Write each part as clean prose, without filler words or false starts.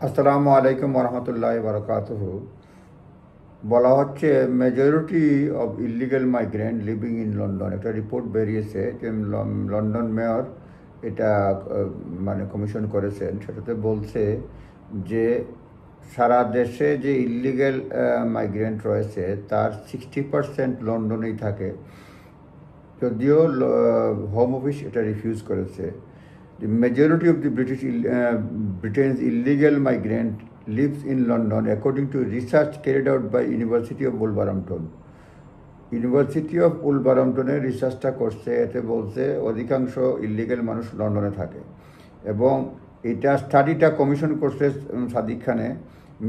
আসসালামু আলাইকুম ওরহমতুল্লাহি বারাকাতুহু। বলা হচ্ছে majority of illegal migrant living in London. একটা রিপোর্ট বেরিয়েছে যে লন্ডন মেয়র এটা মানে কমিশন করেছেন। সেটাতে বলছে যে সারা দেশে যে ইলিগাল মাইগ্রেন্ট রয়েছে তার 60% লন্ডনেই থাকে, যদিও হোম অফিস এটা রিফিউজ করেছে। The majority of the Britain's illegal migrant lives in London, according to research carried out by University of Wolverhampton. University of উলভারহাম্পটনের রিসার্চটা করছে, এতে বলছে অধিকাংশ ইলিগেল মানুষ লন্ডনে থাকে। এবং এটা স্টাডিটা কমিশন করছে সাদিক খানে,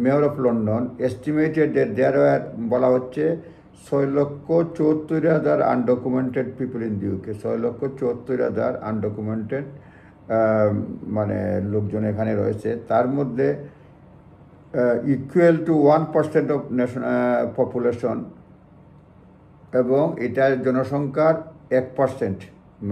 মেয়র অফ লন্ডন। এস্টিমেটেড দেয়ার বলা হচ্ছে 6,74,000 undocumented people in the UK. 6,74,000 undocumented মানে লোকজন এখানে রয়েছে। তার মধ্যে ইকুয়াল টু 1% অফ পপুলেশন, এবং এটার জনসংখ্যার 1%,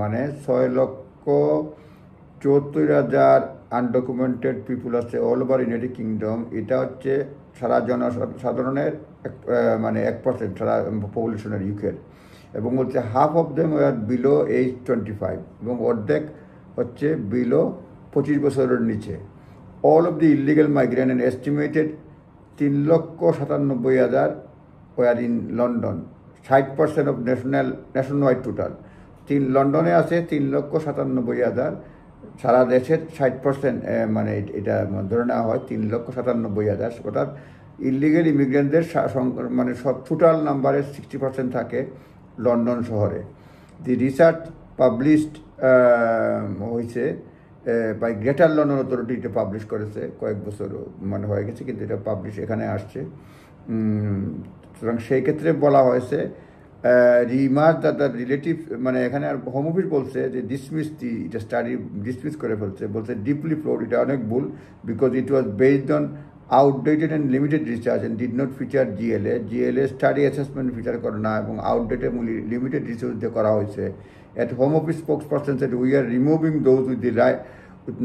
মানে 6,74,000 আনডকুমেন্টেড পিপুল আছে অল ওভার ইউনাইটেড কিংডম। এটা হচ্ছে সারা জনসাধারণের মানে 1% সারা পপুলেশনের ইউকের। এবং বলছে half of them were below age 25, এবং অর্ধেক হচ্ছে বিলো 25 বছরের নিচে। All of the illegal migrant and estimated 3,97,000 were in London, 60% of nationwide total. লন্ডনে আছে 3,97,000, সারা দেশের 60%, মানে এটা ধরে নেওয়া হয় 3,97,000। অর্থাৎ ইলিগাল ইমিগ্রেন্টদের মানে সব টোটাল নাম্বারের 60% থাকে লন্ডন শহরে। দি রিসার্চ পাবলিশড হয়েছে বাই গ্রেটার লন্ডন অথরিটি, এটা পাবলিশ করেছে, কয়েক বছর মানে হয়ে গেছে, কিন্তু এটা পাবলিশ এখানে আসছে। সুতরাং সেই ক্ষেত্রে বলা হয়েছে রিমার্ক দ্য রিলেটিভ, মানে এখানে আর হোম অফিস বলছে যে এটা স্টাডি ডিসমিস করে ফেলছে, বলছে ডিপলি ফ্লোড, এটা অনেক ভুল, because it was based on outdated and limited research and did not feature GLA study assessment feature করে না, এবং আউটডেটেড লিমিটেড রিসার্চ দিয়ে করা হয়েছে। At Home Office spokesperson said, we are removing those with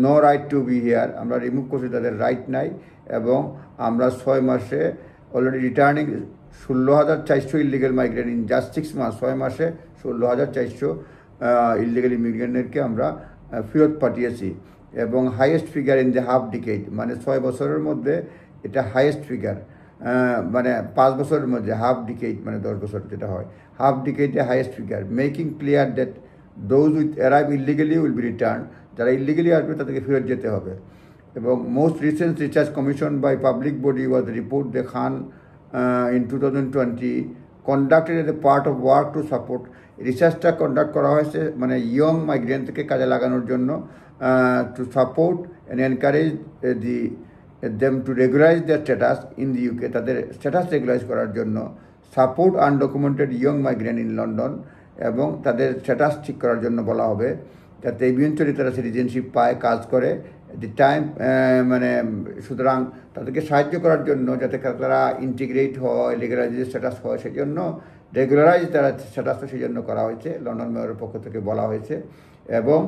no right to be here. আমরা remove করছি, তাদের right নাই। এবং আমরা 6 মাসে already returning 16,400 illegal migrant in just 6 months। 6 মাসে 16,400 ইলিগাল ইমিগ্রেন্টকে আমরা ফেরত পাঠিয়েছি, এবং highest figure in the half decade, মানে 6 বছরের মধ্যে এটা হাইয়েস্ট ফিগার। মানে 5 বছরের মধ্যে হাফ ডিকেড, মানে 10 বছর যেটা হয়, হাফ ডিকেডে highest figure. Making clear that those with arrive illegally will be return, যারা ইলিগালি আসবে তাদেরকে ফেরত যেতে হবে। এবং most recent research commission by public body was report the Khan in 2020 conducted as a part of work to support. রিসার্চটা conduct করা হয়েছে মানে ইয়ং মাইগ্রেন্টকে কাজে লাগানোর জন্য, to support and encourage them to regularize their status in the UK, তাদের status রেগুলাইজ করার জন্য, support undocumented young migrant in London, এবং তাদের স্ট্যাটাস ঠিক করার জন্য বলা হবে, যাতে ইভেন্চুয়ালি তারা সিটিজেনশিপ পায়, কাজ করে দি টাইম, মানে সুতরাং তাদেরকে সাহায্য করার জন্য যাতে তারা ইন্টিগ্রেট হয়, রেগুলারাইজ স্ট্যাটাস হয়, সেই জন্য রেগুলারাইজ তারা স্ট্যাটাসটা সেই জন্য করা হয়েছে, লন্ডন মেয়রের পক্ষ থেকে বলা হয়েছে। এবং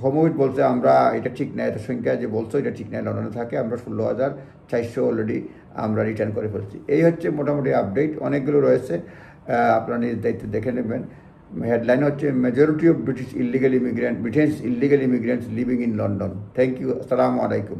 হোম অফিস বলছে আমরা এটা ঠিক নাই, এটা সংখ্যা যে বলছো এটা ঠিক নাই, লন্ডনে থাকে, আমরা 16,400 অলরেডি আমরা রিটার্ন করে ফেলছি। এই হচ্ছে মোটামুটি আপডেট, অনেকগুলো রয়েছে, আপনারা নিজ দায়িত্ব দেখে নেবেন। হেডলাইন হচ্ছে majority of British illegal immigrants living in London. Thank you, আসসালামু আলাইকুম।